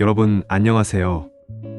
여러분 안녕하세요.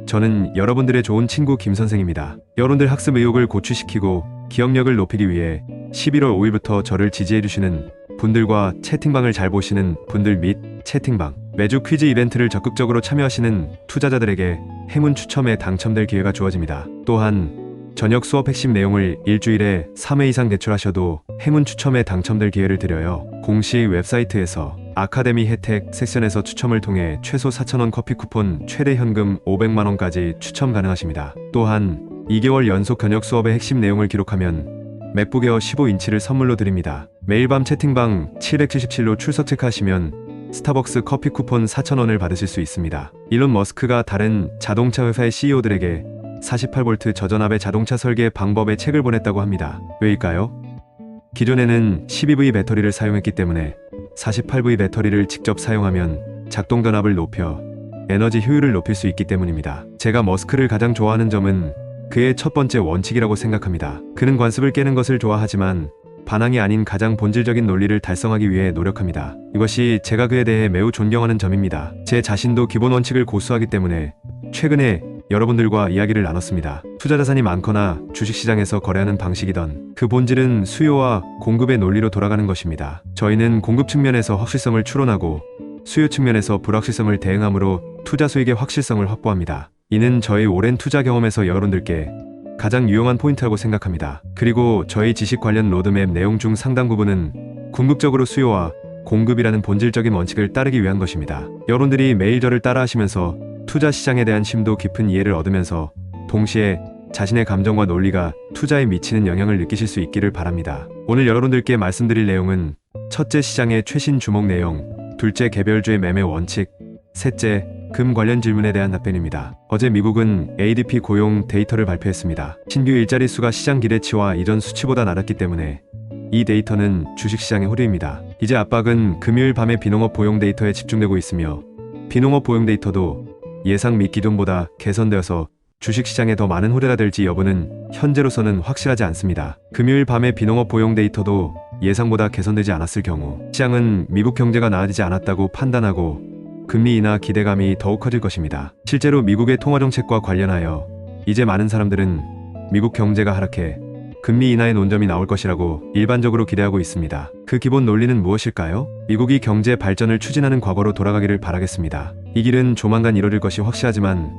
저는 여러분들의 좋은 친구 김선생입니다. 여러분들 학습 의욕을 고취시키고 기억력을 높이기 위해 11월 5일부터 저를 지지해주시는 분들과 채팅방을 잘 보시는 분들 및 채팅방, 매주 퀴즈 이벤트를 적극적으로 참여하시는 투자자들에게 행운 추첨에 당첨될 기회가 주어집니다. 또한 저녁 수업 핵심 내용을 일주일에 3회 이상 제출하셔도 행운 추첨에 당첨될 기회를 드려요. 공식 웹사이트에서 아카데미 혜택 섹션에서 추첨을 통해 최소 4,000원 커피 쿠폰, 최대 현금 500만원까지 추첨 가능하십니다. 또한 2개월 연속 저녁 수업의 핵심 내용을 기록하면 맥북에어 15인치를 선물로 드립니다. 매일 밤 채팅방 777로 출석 체크하시면 스타벅스 커피 쿠폰 4,000원을 받으실 수 있습니다. 일론 머스크가 다른 자동차 회사의 CEO들에게 48V 저전압의 자동차 설계 방법의 책을 보냈다고 합니다. 왜일까요? 기존에는 12V 배터리를 사용했기 때문에 48V 배터리를 직접 사용하면 작동 전압을 높여 에너지 효율을 높일 수 있기 때문입니다. 제가 머스크를 가장 좋아하는 점은 그의 첫 번째 원칙이라고 생각합니다. 그는 관습을 깨는 것을 좋아하지만 반항이 아닌 가장 본질적인 논리를 달성하기 위해 노력합니다. 이것이 제가 그에 대해 매우 존경하는 점입니다. 제 자신도 기본 원칙을 고수하기 때문에 최근에 여러분들과 이야기를 나눴습니다. 투자 자산이 많거나 주식시장에서 거래하는 방식이던 그 본질은 수요와 공급의 논리로 돌아가는 것입니다. 저희는 공급 측면에서 확실성을 추론하고 수요 측면에서 불확실성을 대응함으로 투자 수익의 확실성을 확보합니다. 이는 저희 오랜 투자 경험에서 여러분들께 가장 유용한 포인트라고 생각합니다. 그리고 저희 지식 관련 로드맵 내용 중 상당 부분은 궁극적으로 수요와 공급이라는 본질적인 원칙을 따르기 위한 것입니다. 여러분들이 매일 저를 따라하시면서 투자 시장에 대한 심도 깊은 이해를 얻으면서 동시에 자신의 감정과 논리가 투자에 미치는 영향을 느끼실 수 있기를 바랍니다. 오늘 여러분들께 말씀드릴 내용은 첫째, 시장의 최신 주목 내용, 둘째, 개별주의 매매 원칙, 셋째, 금 관련 질문에 대한 답변입니다. 어제 미국은 ADP 고용 데이터를 발표했습니다. 신규 일자리 수가 시장 기대치와 이전 수치보다 낮았기 때문에 이 데이터는 주식시장의 호류입니다. 이제 압박은 금요일 밤에 비농업 보용 데이터에 집중되고 있으며 비농업 보용 데이터도 예상 및 기존보다 개선되어서 주식시장에 더 많은 호재가 될지 여부는 현재로서는 확실하지 않습니다. 금요일 밤에 비농업 보용 데이터도 예상보다 개선되지 않았을 경우 시장은 미국 경제가 나아지지 않았다고 판단하고 금리 인하 기대감이 더욱 커질 것입니다. 실제로 미국의 통화정책과 관련하여 이제 많은 사람들은 미국 경제가 하락해 금리 인하의 논점이 나올 것이라고 일반적으로 기대하고 있습니다. 그 기본 논리는 무엇일까요? 미국이 경제 발전을 추진하는 과거로 돌아가기를 바라겠습니다. 이 길은 조만간 이뤄질 것이 확실하지만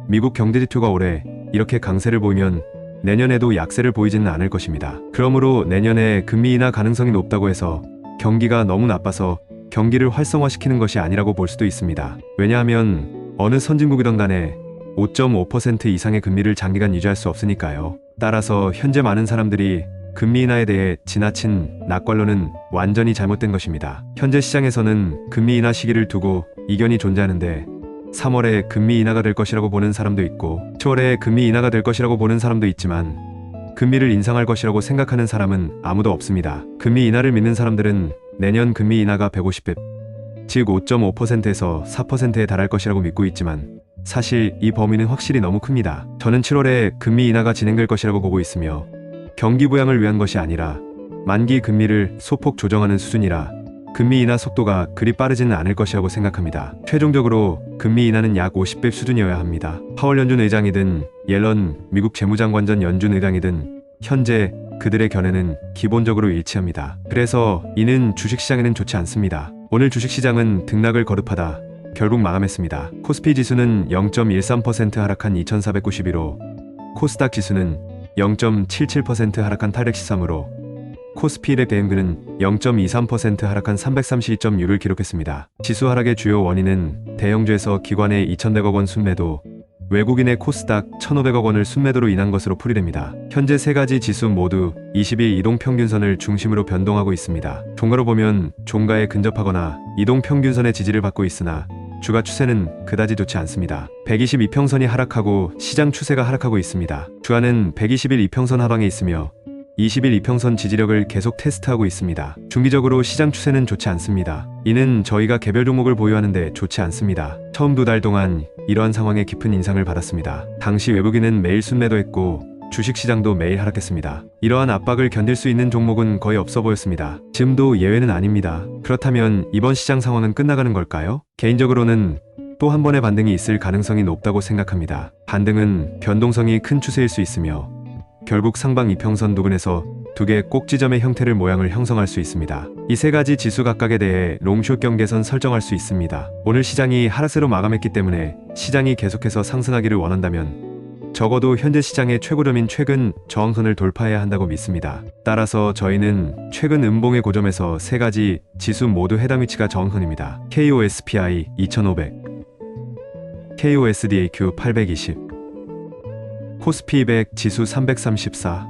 미국 경제 지표가 올해 이렇게 강세를 보이면 내년에도 약세를 보이지는 않을 것입니다. 그러므로 내년에 금리 인하 가능성이 높다고 해서 경기가 너무 나빠서 경기를 활성화시키는 것이 아니라고 볼 수도 있습니다. 왜냐하면 어느 선진국이든 간에 5.5% 이상의 금리를 장기간 유지할 수 없으니까요. 따라서 현재 많은 사람들이 금리 인하에 대해 지나친 낙관론은 완전히 잘못된 것입니다. 현재 시장에서는 금리 인하 시기를 두고 이견이 존재하는데 3월에 금리 인하가 될 것이라고 보는 사람도 있고 10월에 금리 인하가 될 것이라고 보는 사람도 있지만 금리를 인상할 것이라고 생각하는 사람은 아무도 없습니다. 금리 인하를 믿는 사람들은 내년 금리 인하가 150배, 즉 5.5%에서 4%에 달할 것이라고 믿고 있지만 사실 이 범위는 확실히 너무 큽니다. 저는 7월에 금리 인하가 진행될 것이라고 보고 있으며 경기 부양을 위한 것이 아니라 만기 금리를 소폭 조정하는 수준이라 금리 인하 속도가 그리 빠르지는 않을 것이라고 생각합니다. 최종적으로 금리 인하는 약 50배 수준이어야 합니다. 파월 연준 의장이든 옐런 미국 재무장관 전 연준 의장이든 현재 그들의 견해는 기본적으로 일치합니다. 그래서 이는 주식시장에는 좋지 않습니다. 오늘 주식시장은 등락을 거듭하다 결국 마감했습니다. 코스피 지수는 0.13% 하락한 2491로 코스닥 지수는 0.77% 하락한 813으로 코스피 100 대행근은 0.23% 하락한 332.6를 기록했습니다. 지수 하락의 주요 원인은 대형주에서 기관의 2,100억 원 순매도, 외국인의 코스닥 1,500억 원을 순매도로 인한 것으로 풀이됩니다. 현재 세 가지 지수 모두 20일 이동평균선을 중심으로 변동하고 있습니다. 종가로 보면 종가에 근접하거나 이동평균선의 지지를 받고 있으나 주가 추세는 그다지 좋지 않습니다. 122평선이 하락하고 시장 추세가 하락하고 있습니다. 주가는 120일 이평선 하방에 있으며 20일 이평선 지지력을 계속 테스트하고 있습니다. 중기적으로 시장 추세는 좋지 않습니다. 이는 저희가 개별 종목을 보유하는데 좋지 않습니다. 처음 2달 동안 이러한 상황에 깊은 인상을 받았습니다. 당시 외국인은 매일 순매도했고 주식시장도 매일 하락했습니다. 이러한 압박을 견딜 수 있는 종목은 거의 없어 보였습니다. 지금도 예외는 아닙니다. 그렇다면 이번 시장 상황은 끝나가는 걸까요? 개인적으로는 또 한 번의 반등이 있을 가능성이 높다고 생각합니다. 반등은 변동성이 큰 추세일 수 있으며 결국 상방 이평선 부근에서 두 개의 꼭지점의 형태를 모양을 형성할 수 있습니다. 이 세 가지 지수 각각에 대해 롱숏 경계선 설정할 수 있습니다. 오늘 시장이 하락세로 마감했기 때문에 시장이 계속해서 상승하기를 원한다면 적어도 현재 시장의 최고점인 최근 저항선을 돌파해야 한다고 믿습니다. 따라서 저희는 최근 음봉의 고점에서 세 가지 지수 모두 해당 위치가 저항선입니다. KOSPI 2500, KOSDAQ 820, 코스피 200 지수 334.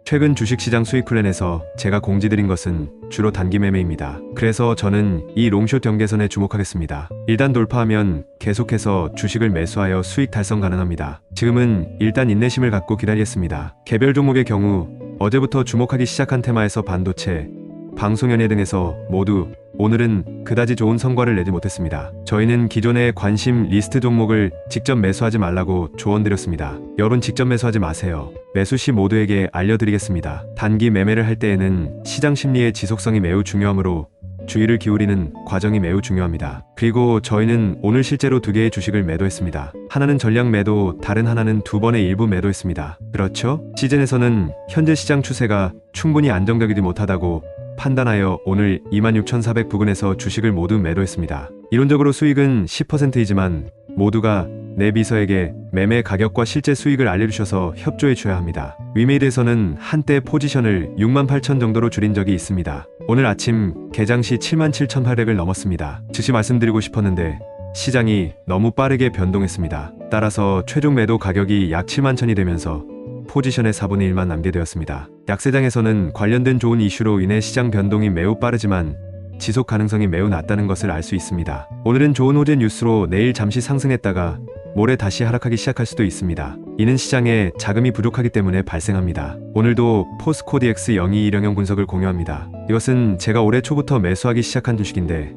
최근 주식시장 수익 플랜에서 제가 공지드린 것은 주로 단기 매매입니다. 그래서 저는 이 롱숏 경계선에 주목하겠습니다. 일단 돌파하면 계속해서 주식을 매수하여 수익 달성 가능합니다. 지금은 일단 인내심을 갖고 기다리겠습니다. 개별 종목의 경우 어제부터 주목하기 시작한 테마에서 반도체, 방송연예 등에서 모두 오늘은 그다지 좋은 성과를 내지 못했습니다. 저희는 기존의 관심 리스트 종목을 직접 매수하지 말라고 조언드렸습니다. 여러분 직접 매수하지 마세요. 매수 시 모두에게 알려드리겠습니다. 단기 매매를 할 때에는 시장 심리의 지속성이 매우 중요하므로 주의를 기울이는 과정이 매우 중요합니다. 그리고 저희는 오늘 실제로 두 개의 주식을 매도했습니다. 하나는 전량 매도, 다른 하나는 두 번의 일부 매도했습니다. 그렇죠? 시즌에서는 현재 시장 추세가 충분히 안정적이지 못하다고 판단하여 오늘 26,400 부근에서 주식을 모두 매도했습니다. 이론적으로 수익은 10%이지만 모두가 내 비서에게 매매 가격과 실제 수익을 알려주셔서 협조해 줘야 합니다. 위메이드에서는 한때 포지션을 68,000 정도로 줄인 적이 있습니다. 오늘 아침 개장 시 77,800을 넘었습니다. 즉시 말씀드리고 싶었는데 시장이 너무 빠르게 변동했습니다. 따라서 최종 매도 가격이 약 71,000이 되면서 포지션의 4분의 1만 남게 되었습니다. 약세장에서는 관련된 좋은 이슈로 인해 시장 변동이 매우 빠르지만 지속 가능성이 매우 낮다는 것을 알 수 있습니다. 오늘은 좋은 호재 뉴스로 내일 잠시 상승했다가 모레 다시 하락하기 시작할 수도 있습니다. 이는 시장에 자금이 부족하기 때문에 발생합니다. 오늘도 포스코DX 0210형 분석을 공유합니다. 이것은 제가 올해 초부터 매수하기 시작한 주식인데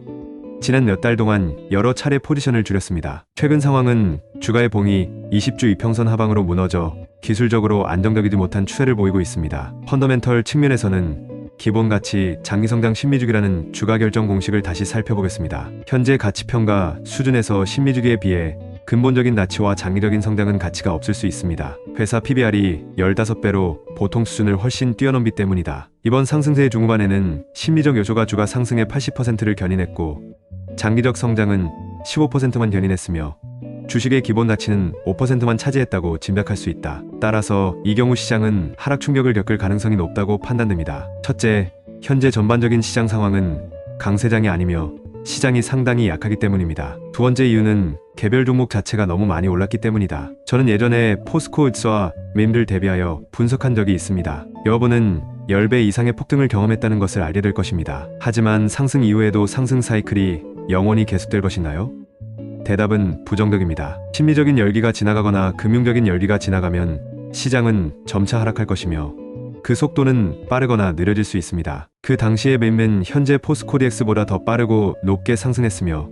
지난 몇 달 동안 여러 차례 포지션을 줄였습니다. 최근 상황은 주가의 봉이 20주 이평선 하방으로 무너져 기술적으로 안정적이지 못한 추세를 보이고 있습니다. 펀더멘털 측면에서는 기본가치, 장기성장 심리주기라는 주가 결정 공식을 다시 살펴보겠습니다. 현재 가치평가 수준에서 심리주기에 비해 근본적인 가치와 장기적인 성장은 가치가 없을 수 있습니다. 회사 PBR이 15배로 보통 수준을 훨씬 뛰어넘기 때문이다. 이번 상승세의 중후반에는 심리적 요소가 주가 상승의 80%를 견인했고 장기적 성장은 15%만 견인했으며 주식의 기본 가치는 5%만 차지했다고 짐작할 수 있다. 따라서 이 경우 시장은 하락 충격을 겪을 가능성이 높다고 판단됩니다. 첫째, 현재 전반적인 시장 상황은 강세장이 아니며 시장이 상당히 약하기 때문입니다. 두 번째 이유는 개별 종목 자체가 너무 많이 올랐기 때문이다. 저는 예전에 포스코우츠와 밈을 대비하여 분석한 적이 있습니다. 여러분은 10배 이상의 폭등을 경험했다는 것을 알게 될 것입니다. 하지만 상승 이후에도 상승 사이클이 영원히 계속될 것인가요? 대답은 부정적입니다. 심리적인 열기가 지나가거나 금융적인 열기가 지나가면 시장은 점차 하락할 것이며 그 속도는 빠르거나 느려질 수 있습니다. 그 당시의 밈은 현재 포스코DX보다 더 빠르고 높게 상승했으며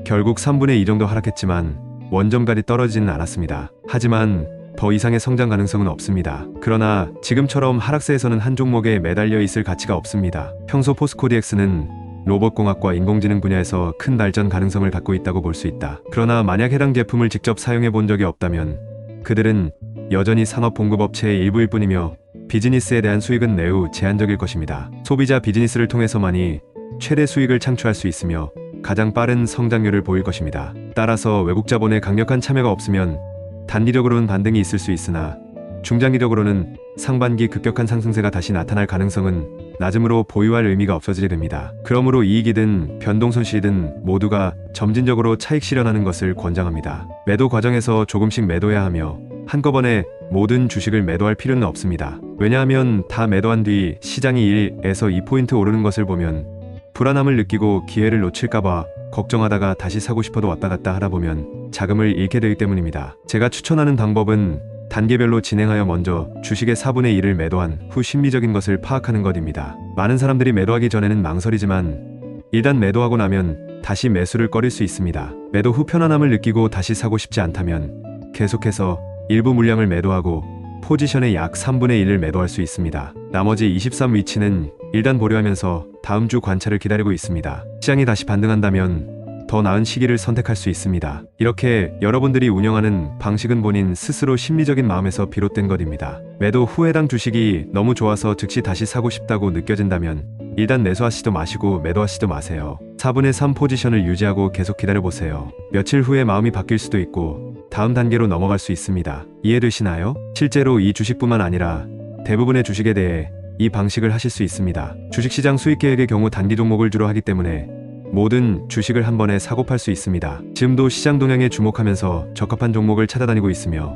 결국 3분의 2 정도 하락했지만 원점까지 떨어지지는 않았습니다. 하지만 더 이상의 성장 가능성은 없습니다. 그러나 지금처럼 하락세에서는 한 종목에 매달려 있을 가치가 없습니다. 평소 포스코DX는 로봇공학과 인공지능 분야에서 큰 발전 가능성을 갖고 있다고 볼 수 있다. 그러나 만약 해당 제품을 직접 사용해 본 적이 없다면 그들은 여전히 산업공급업체의 일부일 뿐이며 비즈니스에 대한 수익은 매우 제한적일 것입니다. 소비자 비즈니스를 통해서만이 최대 수익을 창출할 수 있으며 가장 빠른 성장률을 보일 것입니다. 따라서 외국 자본의 강력한 참여가 없으면 단기적으로는 반등이 있을 수 있으나 중장기적으로는 상반기 급격한 상승세가 다시 나타날 가능성은 낮음으로 보유할 의미가 없어지게 됩니다. 그러므로 이익이든 변동손실이든 모두가 점진적으로 차익 실현하는 것을 권장합니다. 매도 과정에서 조금씩 매도해야 하며 한꺼번에 모든 주식을 매도할 필요는 없습니다. 왜냐하면 다 매도한 뒤 시장이 1에서 2포인트 오르는 것을 보면 불안함을 느끼고 기회를 놓칠까봐 걱정하다가 다시 사고 싶어도 왔다 갔다 하다 보면 자금을 잃게 되기 때문입니다. 제가 추천하는 방법은 단계별로 진행하여 먼저 주식의 4분의 1을 매도한 후 심리적인 것을 파악하는 것입니다. 많은 사람들이 매도하기 전에는 망설이지만 일단 매도하고 나면 다시 매수를 꺼릴 수 있습니다. 매도 후 편안함을 느끼고 다시 사고 싶지 않다면 계속해서 일부 물량을 매도하고 포지션의 약 3분의 1을 매도할 수 있습니다. 나머지 23 위치는 일단 보류하면서 다음 주 관찰을 기다리고 있습니다. 시장이 다시 반등한다면 더 나은 시기를 선택할 수 있습니다. 이렇게 여러분들이 운영하는 방식은 본인 스스로 심리적인 마음에서 비롯된 것입니다. 매도 후 해당 주식이 너무 좋아서 즉시 다시 사고 싶다고 느껴진다면 일단 매수하시도 마시고 매도하시도 마세요. 4분의 3 포지션을 유지하고 계속 기다려보세요. 며칠 후에 마음이 바뀔 수도 있고 다음 단계로 넘어갈 수 있습니다. 이해되시나요? 실제로 이 주식뿐만 아니라 대부분의 주식에 대해 이 방식을 하실 수 있습니다. 주식시장 수익 계획의 경우 단기 종목을 주로 하기 때문에 모든 주식을 한 번에 사고 팔 수 있습니다. 지금도 시장 동향에 주목하면서 적합한 종목을 찾아다니고 있으며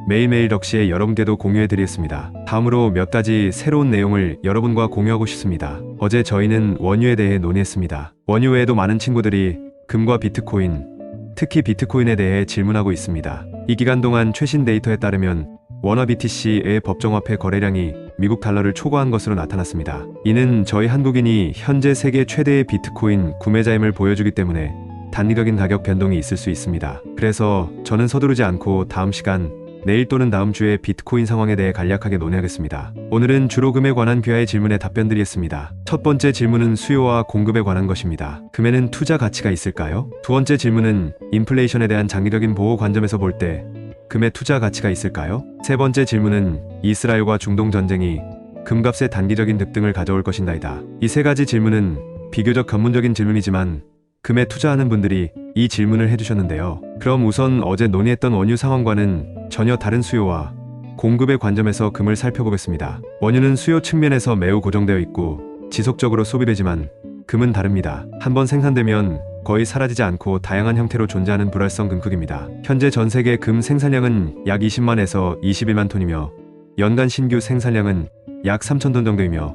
매일매일 덕시에 여러분께도 공유해드리겠습니다. 다음으로 몇 가지 새로운 내용을 여러분과 공유하고 싶습니다. 어제 저희는 원유에 대해 논의했습니다. 원유 외에도 많은 친구들이 금과 비트코인, 특히 비트코인에 대해 질문하고 있습니다. 이 기간 동안 최신 데이터에 따르면 원화 BTC의 법정화폐 거래량이 미국 달러를 초과한 것으로 나타났습니다. 이는 저희 한국인이 현재 세계 최대의 비트코인 구매자임을 보여주기 때문에 단기적인 가격 변동이 있을 수 있습니다. 그래서 저는 서두르지 않고 다음 시간 내일 또는 다음 주에 비트코인 상황에 대해 간략하게 논의하겠습니다. 오늘은 주로 금에 관한 귀하의 질문에 답변드리겠습니다. 첫 번째 질문은 수요와 공급에 관한 것입니다. 금에는 투자 가치가 있을까요? 두 번째 질문은 인플레이션에 대한 장기적인 보호 관점에서 볼 때 금의 투자 가치가 있을까요? 세 번째 질문은 이스라엘과 중동 전쟁이 금값의 단기적인 급등을 가져올 것인가이다. 이 세 가지 질문은 비교적 전문적인 질문이지만 금에 투자하는 분들이 이 질문을 해주셨는데요. 그럼 우선 어제 논의했던 원유 상황과는 전혀 다른 수요와 공급의 관점에서 금을 살펴보겠습니다. 원유는 수요 측면에서 매우 고정되어 있고 지속적으로 소비되지만 금은 다릅니다. 한번 생산되면 거의 사라지지 않고 다양한 형태로 존재하는 불활성 금극입니다. 현재 전 세계 금 생산량은 약 20만에서 21만 톤이며 연간 신규 생산량은 약 3,000톤 정도이며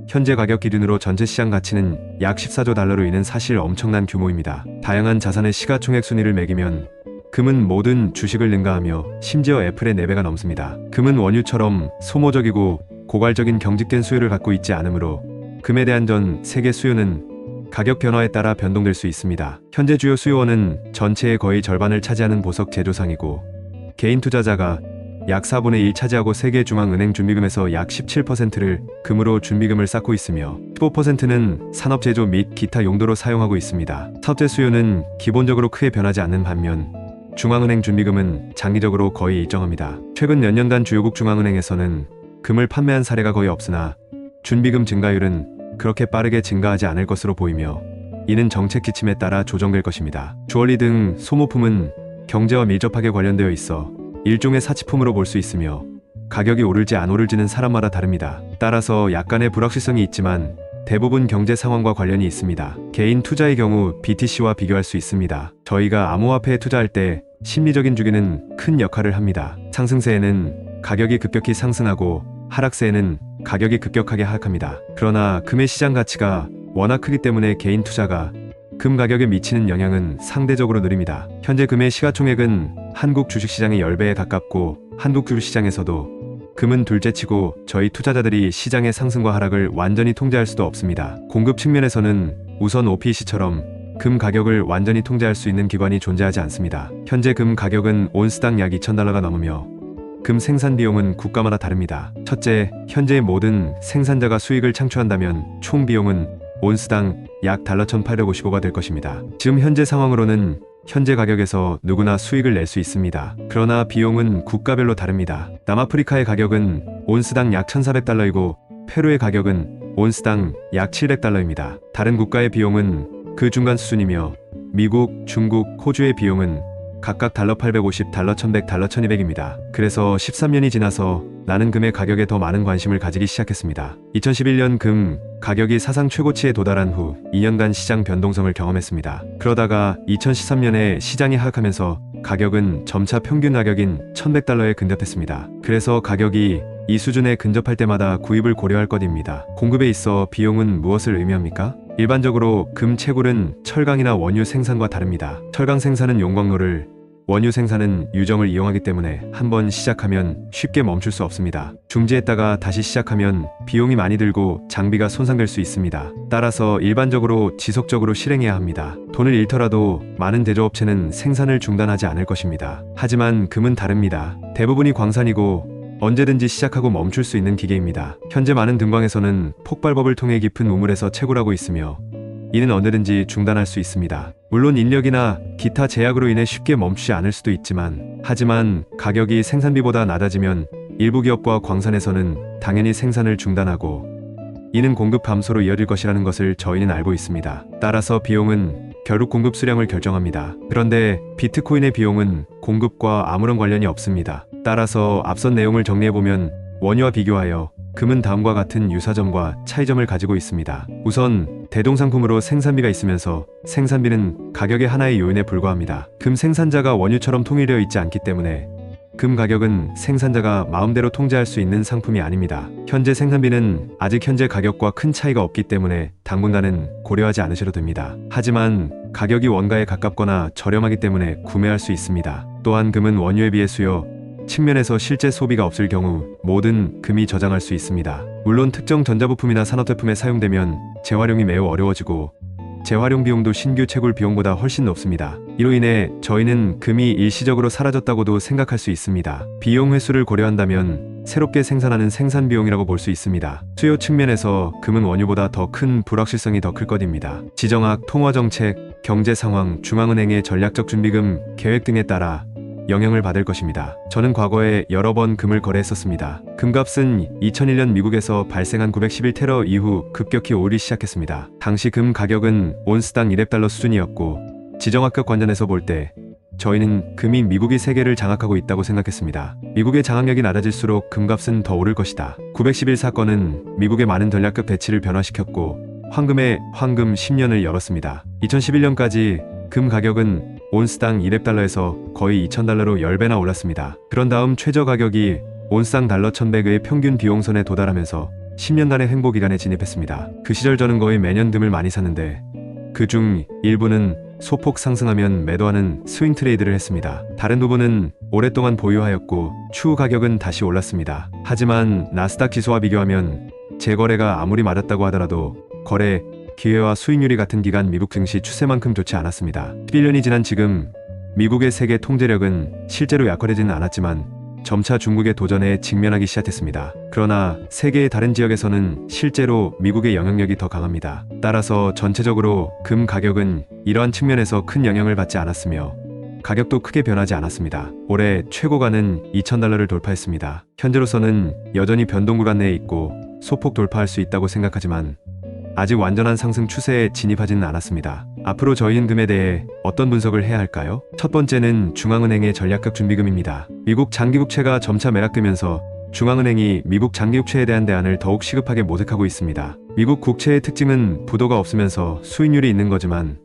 현재 가격 기준으로 전체 시장 가치는 약 14조 달러로 이는 사실 엄청난 규모입니다. 다양한 자산의 시가총액 순위를 매기면 금은 모든 주식을 능가하며 심지어 애플의 4배가 넘습니다. 금은 원유처럼 소모적이고 고갈적인 경직된 수요를 갖고 있지 않으므로 금에 대한 전 세계 수요는 가격 변화에 따라 변동될 수 있습니다. 현재 주요 수요원은 전체의 거의 절반을 차지하는 보석 제조상이고 개인 투자자가 약 4분의 1 차지하고 세계중앙은행 준비금에서 약 17%를 금으로 준비금을 쌓고 있으며 15%는 산업제조 및 기타 용도로 사용하고 있습니다. 첫째 수요는 기본적으로 크게 변하지 않는 반면 중앙은행 준비금은 장기적으로 거의 일정합니다. 최근 몇 년간 주요국 중앙은행에서는 금을 판매한 사례가 거의 없으나 준비금 증가율은 그렇게 빠르게 증가하지 않을 것으로 보이며 이는 정책 지침에 따라 조정될 것입니다. 주얼리 등 소모품은 경제와 밀접하게 관련되어 있어 일종의 사치품으로 볼 수 있으며 가격이 오를지 안 오를지는 사람마다 다릅니다. 따라서 약간의 불확실성이 있지만 대부분 경제 상황과 관련이 있습니다. 개인 투자의 경우 BTC와 비교할 수 있습니다. 저희가 암호화폐에 투자할 때 심리적인 주기는 큰 역할을 합니다. 상승세에는 가격이 급격히 상승하고 하락세에는 가격이 급격하게 하락합니다. 그러나 금의 시장 가치가 워낙 크기 때문에 개인 투자가 금 가격에 미치는 영향은 상대적으로 느립니다. 현재 금의 시가총액은 한국 주식시장의 10배에 가깝고 한국 주식시장에서도 금은 둘째치고 저희 투자자들이 시장의 상승과 하락을 완전히 통제할 수도 없습니다. 공급 측면에서는 우선 OPEC처럼 금 가격을 완전히 통제할 수 있는 기관이 존재하지 않습니다. 현재 금 가격은 온스당 약 2,000달러가 넘으며 금 생산 비용은 국가마다 다릅니다. 첫째, 현재의 모든 생산자가 수익을 창출한다면 총 비용은 온스당 약 달러 1,855가 될 것입니다. 지금 현재 상황으로는 현재 가격에서 누구나 수익을 낼 수 있습니다. 그러나 비용은 국가별로 다릅니다. 남아프리카의 가격은 온스당 약 1,400달러이고 페루의 가격은 온스당 약 700달러입니다. 다른 국가의 비용은 그 중간 수준이며 미국, 중국, 호주의 비용은 각각 달러 850, 달러 1100, 달러 1200입니다. 그래서 13년이 지나서 나는 금의 가격에 더 많은 관심을 가지기 시작했습니다. 2011년 금 가격이 사상 최고치에 도달한 후 2년간 시장 변동성을 경험했습니다. 그러다가 2013년에 시장이 하락하면서 가격은 점차 평균 가격인 1100달러에 근접했습니다. 그래서 가격이 이 수준에 근접할 때마다 구입을 고려할 것입니다. 공급에 있어 비용은 무엇을 의미합니까? 일반적으로 금 채굴은 철강이나 원유 생산과 다릅니다. 철강 생산은 용광로를, 원유 생산은 유정을 이용하기 때문에 한번 시작하면 쉽게 멈출 수 없습니다. 중지했다가 다시 시작하면 비용이 많이 들고 장비가 손상될 수 있습니다. 따라서 일반적으로 지속적으로 실행해야 합니다. 돈을 잃더라도 많은 제조업체는 생산을 중단하지 않을 것입니다. 하지만 금은 다릅니다. 대부분이 광산이고 언제든지 시작하고 멈출 수 있는 기계입니다. 현재 많은 등광에서는 폭발법을 통해 깊은 우물에서 채굴하고 있으며 이는 언제든지 중단할 수 있습니다. 물론 인력이나 기타 제약으로 인해 쉽게 멈추지 않을 수도 있지만, 하지만 가격이 생산비보다 낮아지면 일부 기업과 광산에서는 당연히 생산을 중단하고 이는 공급 감소로 이어질 것이라는 것을 저희는 알고 있습니다. 따라서 비용은 결국 공급 수량을 결정합니다. 그런데 비트코인의 비용은 공급과 아무런 관련이 없습니다. 따라서 앞선 내용을 정리해보면 원유와 비교하여 금은 다음과 같은 유사점과 차이점을 가지고 있습니다. 우선 대동상품으로 생산비가 있으면서 생산비는 가격의 하나의 요인에 불과합니다. 금 생산자가 원유처럼 통일되어 있지 않기 때문에 금 가격은 생산자가 마음대로 통제할 수 있는 상품이 아닙니다. 현재 생산비는 아직 현재 가격과 큰 차이가 없기 때문에 당분간은 고려하지 않으셔도 됩니다. 하지만 가격이 원가에 가깝거나 저렴하기 때문에 구매할 수 있습니다. 또한 금은 원유에 비해 수요 측면에서 실제 소비가 없을 경우 모든 금이 저장할 수 있습니다. 물론 특정 전자부품이나 산업제품에 사용되면 재활용이 매우 어려워지고 재활용 비용도 신규 채굴 비용보다 훨씬 높습니다. 이로 인해 저희는 금이 일시적으로 사라졌다고도 생각할 수 있습니다. 비용 회수를 고려한다면 새롭게 생산하는 생산 비용이라고 볼 수 있습니다. 수요 측면에서 금은 원유보다 더 큰 불확실성이 더 클 것입니다. 지정학, 통화정책, 경제 상황, 중앙은행의 전략적 준비금, 계획 등에 따라 영향을 받을 것입니다. 저는 과거에 여러 번 금을 거래했었습니다. 금값은 2001년 미국에서 발생한 911 테러 이후 급격히 오르기 시작했습니다. 당시 금 가격은 온스당 200달러 수준이었고 지정학적 관점에서 볼 때 저희는 금이 미국이 세계를 장악하고 있다고 생각했습니다. 미국의 장악력이 낮아질수록 금값은 더 오를 것이다. 911 사건은 미국의 많은 전략적 배치를 변화시켰고 황금의 황금 10년을 열었습니다. 2011년까지 금 가격은 온스당 200달러에서 거의 2000달러로 10배나 올랐습니다. 그런 다음 최저 가격이 온스당 달러 1100의 평균 비용선에 도달하면서 10년간의 횡보 기간에 진입했습니다. 그 시절 저는 거의 매년 금을 많이 샀는데 그중 일부는 소폭 상승하면 매도하는 스윙 트레이드를 했습니다. 다른 부분은 오랫동안 보유하였고 추후 가격은 다시 올랐습니다. 하지만 나스닥 지수와 비교하면 재거래가 아무리 맞았다고 하더라도 거래 기회와 수익률이 같은 기간 미국 증시 추세만큼 좋지 않았습니다. 11년이 지난 지금 미국의 세계 통제력은 실제로 약화되지는 않았지만 점차 중국의 도전에 직면하기 시작했습니다. 그러나 세계의 다른 지역에서는 실제로 미국의 영향력이 더 강합니다. 따라서 전체적으로 금 가격은 이러한 측면에서 큰 영향을 받지 않았으며 가격도 크게 변하지 않았습니다. 올해 최고가는 2000달러를 돌파했습니다. 현재로서는 여전히 변동 구간 내에 있고 소폭 돌파할 수 있다고 생각하지만 아직 완전한 상승 추세에 진입하지는 않았습니다. 앞으로 저희는 금에 대해 어떤 분석을 해야 할까요? 첫 번째는 중앙은행의 전략적 준비금입니다. 미국 장기국채가 점차 매락되면서 중앙은행이 미국 장기국채에 대한 대안을 더욱 시급하게 모색하고 있습니다. 미국 국채의 특징은 부도가 없으면서 수익률이 있는 거지만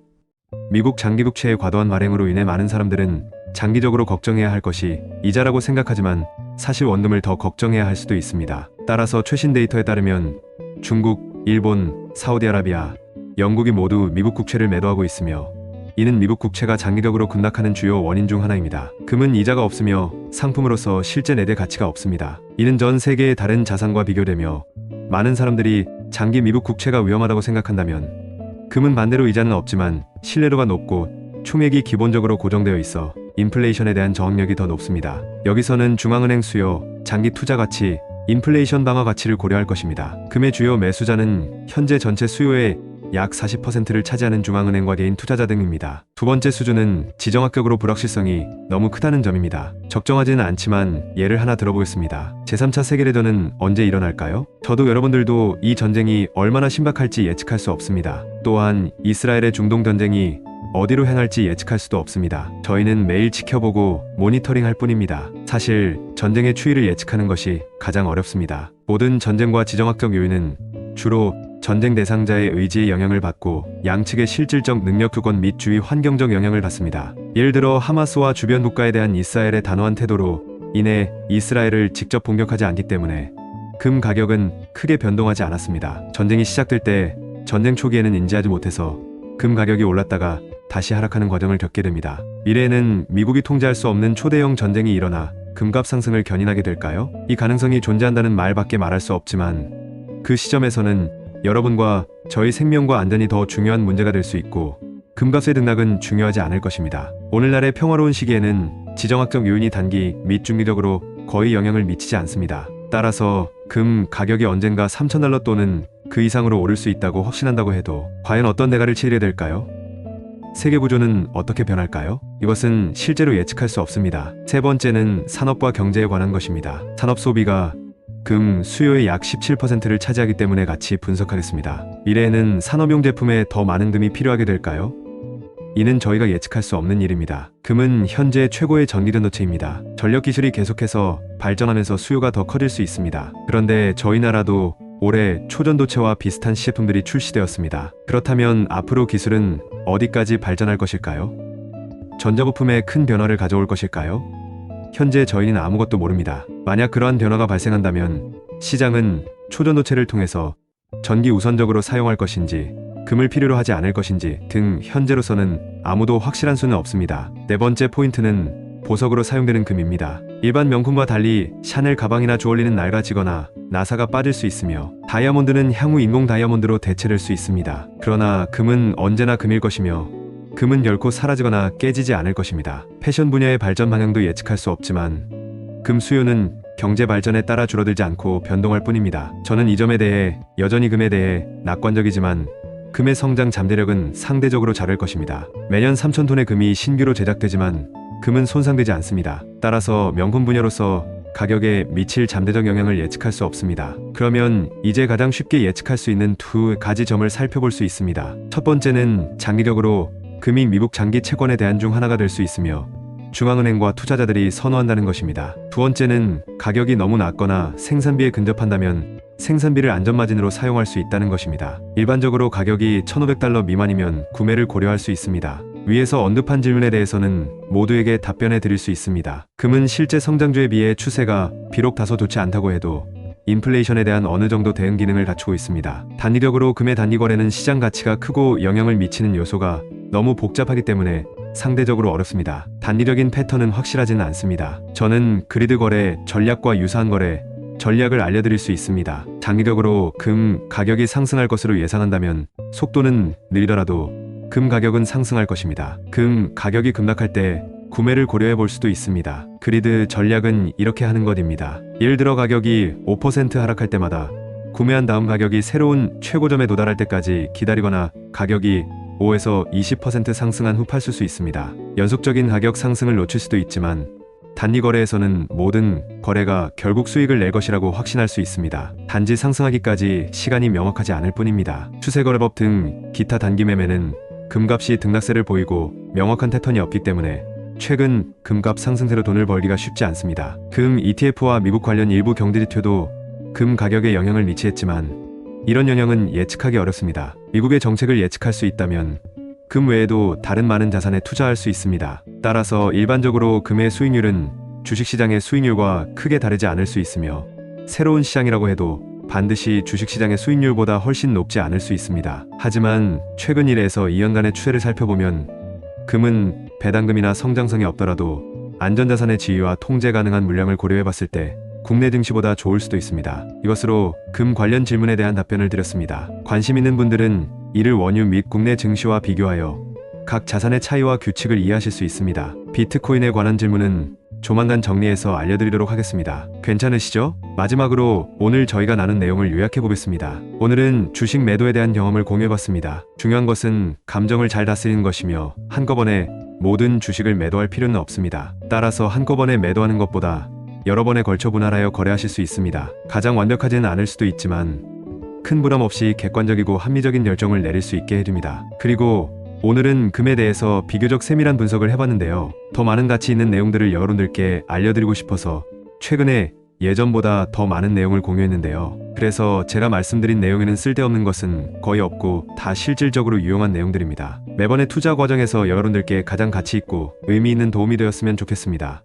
미국 장기국채의 과도한 발행으로 인해 많은 사람들은 장기적으로 걱정해야 할 것이 이자라고 생각하지만 사실 원금을 더 걱정해야 할 수도 있습니다. 따라서 최신 데이터에 따르면 중국, 일본, 사우디아라비아, 영국이 모두 미국 국채를 매도하고 있으며 이는 미국 국채가 장기적으로 급락하는 주요 원인 중 하나입니다. 금은 이자가 없으며 상품으로서 실제 내대 가치가 없습니다. 이는 전 세계의 다른 자산과 비교되며 많은 사람들이 장기 미국 국채가 위험하다고 생각한다면 금은 반대로 이자는 없지만 신뢰도가 높고 총액이 기본적으로 고정되어 있어 인플레이션에 대한 저항력이 더 높습니다. 여기서는 중앙은행 수요, 장기 투자 가치, 인플레이션 방어 가치를 고려할 것입니다. 금의 주요 매수자는 현재 전체 수요의 약 40%를 차지하는 중앙은행과 개인 투자자 등입니다. 두 번째 수준은 지정학적으로 불확실성이 너무 크다는 점입니다. 적정하지는 않지만 예를 하나 들어보겠습니다. 제3차 세계대전은 언제 일어날까요? 저도 여러분들도 이 전쟁이 얼마나 신박할지 예측할 수 없습니다. 또한 이스라엘의 중동 전쟁이 어디로 향할지 예측할 수도 없습니다. 저희는 매일 지켜보고 모니터링 할 뿐입니다. 사실 전쟁의 추이를 예측하는 것이 가장 어렵습니다. 모든 전쟁과 지정학적 요인은 주로 전쟁 대상자의 의지에 영향을 받고 양측의 실질적 능력 주권 및 주위 환경적 영향을 받습니다. 예를 들어 하마스와 주변 국가에 대한 이스라엘의 단호한 태도로 인해 이스라엘을 직접 공격하지 않기 때문에 금 가격은 크게 변동하지 않았습니다. 전쟁이 시작될 때 전쟁 초기에는 인지하지 못해서 금 가격이 올랐다가 다시 하락하는 과정을 겪게 됩니다. 미래에는 미국이 통제할 수 없는 초대형 전쟁이 일어나 금값 상승을 견인하게 될까요? 이 가능성이 존재한다는 말밖에 말할 수 없지만 그 시점에서는 여러분과 저희 생명과 안전이 더 중요한 문제가 될 수 있고 금값의 등락은 중요하지 않을 것입니다. 오늘날의 평화로운 시기에는 지정학적 요인이 단기 및 중기적으로 거의 영향을 미치지 않습니다. 따라서 금 가격이 언젠가 3000달러 또는 그 이상으로 오를 수 있다고 확신한다고 해도 과연 어떤 대가를 치르게 될까요? 세계 구조는 어떻게 변할까요? 이것은 실제로 예측할 수 없습니다. 세 번째는 산업과 경제에 관한 것입니다. 산업 소비가 금 수요의 약 17%를 차지하기 때문에 같이 분석하겠습니다. 미래에는 산업용 제품에 더 많은 금이 필요하게 될까요? 이는 저희가 예측할 수 없는 일입니다. 금은 현재 최고의 전기 전도체입니다. 전력 기술이 계속해서 발전하면서 수요가 더 커질 수 있습니다. 그런데 저희 나라도 올해 초전도체와 비슷한 시제품들이 출시되었습니다. 그렇다면 앞으로 기술은 어디까지 발전할 것일까요? 전자부품에 큰 변화를 가져올 것일까요? 현재 저희는 아무것도 모릅니다. 만약 그러한 변화가 발생한다면 시장은 초전도체를 통해서 전기 우선적으로 사용할 것인지 금을 필요로 하지 않을 것인지 등 현재로서는 아무도 확실한 수는 없습니다. 네 번째 포인트는 보석으로 사용되는 금입니다. 일반 명품과 달리 샤넬 가방이나 주얼리는 낡아지거나 나사가 빠질 수 있으며 다이아몬드는 향후 인공 다이아몬드로 대체될 수 있습니다. 그러나 금은 언제나 금일 것이며 금은 결코 사라지거나 깨지지 않을 것입니다. 패션 분야의 발전 방향도 예측할 수 없지만 금 수요는 경제 발전에 따라 줄어들지 않고 변동할 뿐입니다. 저는 이 점에 대해 여전히 금에 대해 낙관적이지만 금의 성장 잠재력은 상대적으로 작을 것입니다. 매년 3,000톤의 금이 신규로 제작되지만 금은 손상되지 않습니다. 따라서 명품 분야로서 가격에 미칠 잠재적 영향을 예측할 수 없습니다. 그러면 이제 가장 쉽게 예측할 수 있는 두 가지 점을 살펴볼 수 있습니다. 첫 번째는 장기적으로 금이 미국 장기 채권에 대한 중 하나가 될 수 있으며 중앙은행과 투자자들이 선호한다는 것입니다. 두 번째는 가격이 너무 낮거나 생산비에 근접한다면 생산비를 안전마진으로 사용할 수 있다는 것입니다. 일반적으로 가격이 $1,500 미만이면 구매를 고려할 수 있습니다. 위에서 언급한 질문에 대해서는 모두에게 답변해 드릴 수 있습니다. 금은 실제 성장주에 비해 추세가 비록 다소 좋지 않다고 해도 인플레이션에 대한 어느 정도 대응 기능을 갖추고 있습니다. 단기적으로 금의 단기 거래는 시장 가치가 크고 영향을 미치는 요소가 너무 복잡하기 때문에 상대적으로 어렵습니다. 단기적인 패턴은 확실하지는 않습니다. 저는 그리드 거래 전략과 유사한 거래 전략을 알려드릴 수 있습니다. 장기적으로 금 가격이 상승할 것으로 예상한다면 속도는 느리더라도 금 가격은 상승할 것입니다. 금 가격이 급락할 때 구매를 고려해 볼 수도 있습니다. 그리드 전략은 이렇게 하는 것입니다. 예를 들어 가격이 5% 하락할 때마다 구매한 다음 가격이 새로운 최고점에 도달할 때까지 기다리거나 가격이 5에서 20% 상승한 후 팔 수 있습니다. 연속적인 가격 상승을 놓칠 수도 있지만 단기 거래에서는 모든 거래가 결국 수익을 낼 것이라고 확신할 수 있습니다. 단지 상승하기까지 시간이 명확하지 않을 뿐입니다. 추세거래법 등 기타 단기 매매는 금값이 등락세를 보이고 명확한 패턴이 없기 때문에 최근 금값 상승세로 돈을 벌기가 쉽지 않습니다. 금 ETF와 미국 관련 일부 경제지표도 금 가격에 영향을 미치했지만 이런 영향은 예측하기 어렵습니다. 미국의 정책을 예측할 수 있다면 금 외에도 다른 많은 자산에 투자할 수 있습니다. 따라서 일반적으로 금의 수익률은 주식시장의 수익률과 크게 다르지 않을 수 있으며 새로운 시장이라고 해도 반드시 주식시장의 수익률보다 훨씬 높지 않을 수 있습니다. 하지만 최근 1에서 2년간의 추세를 살펴보면 금은 배당금이나 성장성이 없더라도 안전자산의 지위와 통제 가능한 물량을 고려해봤을 때 국내 증시보다 좋을 수도 있습니다. 이것으로 금 관련 질문에 대한 답변을 드렸습니다. 관심 있는 분들은 이를 원유 및 국내 증시와 비교하여 각 자산의 차이와 규칙을 이해하실 수 있습니다. 비트코인에 관한 질문은 조만간 정리해서 알려드리도록 하겠습니다. 괜찮으시죠? 마지막으로 오늘 저희가 나눈 내용을 요약해보겠습니다. 오늘은 주식 매도에 대한 경험을 공유해봤습니다. 중요한 것은 감정을 잘 다스리는 것이며 한꺼번에 모든 주식을 매도할 필요는 없습니다. 따라서 한꺼번에 매도하는 것보다 여러 번에 걸쳐 분할하여 거래하실 수 있습니다. 가장 완벽하지는 않을 수도 있지만 큰 부담 없이 객관적이고 합리적인 결정을 내릴 수 있게 해줍니다. 그리고 오늘은 금에 대해서 비교적 세밀한 분석을 해봤는데요. 더 많은 가치 있는 내용들을 여러분들께 알려드리고 싶어서 최근에 예전보다 더 많은 내용을 공유했는데요. 그래서 제가 말씀드린 내용에는 쓸데없는 것은 거의 없고 다 실질적으로 유용한 내용들입니다. 매번의 투자 과정에서 여러분들께 가장 가치 있고 의미 있는 도움이 되었으면 좋겠습니다.